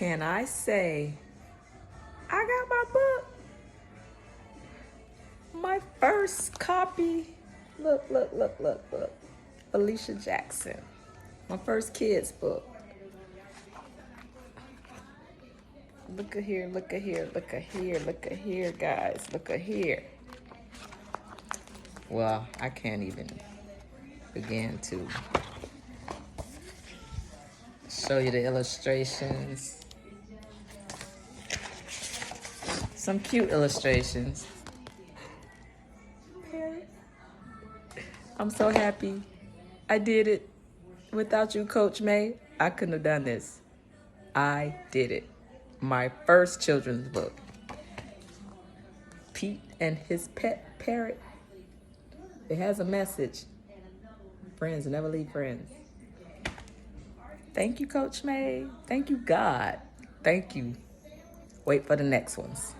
can I say I got my book? My first copy. Look. Felicia Jackson. My first kids book. Look at here, guys. Look at here. Well, I can't even begin to show you the illustrations. Some cute illustrations. I'm so happy I did it. Without you, Coach May, I couldn't have done this. I did it. My first children's book. Pete and his pet parrot. It has a message. Friends never leave friends. Thank you, Coach May. Thank you, God. Thank you. Wait for the next ones.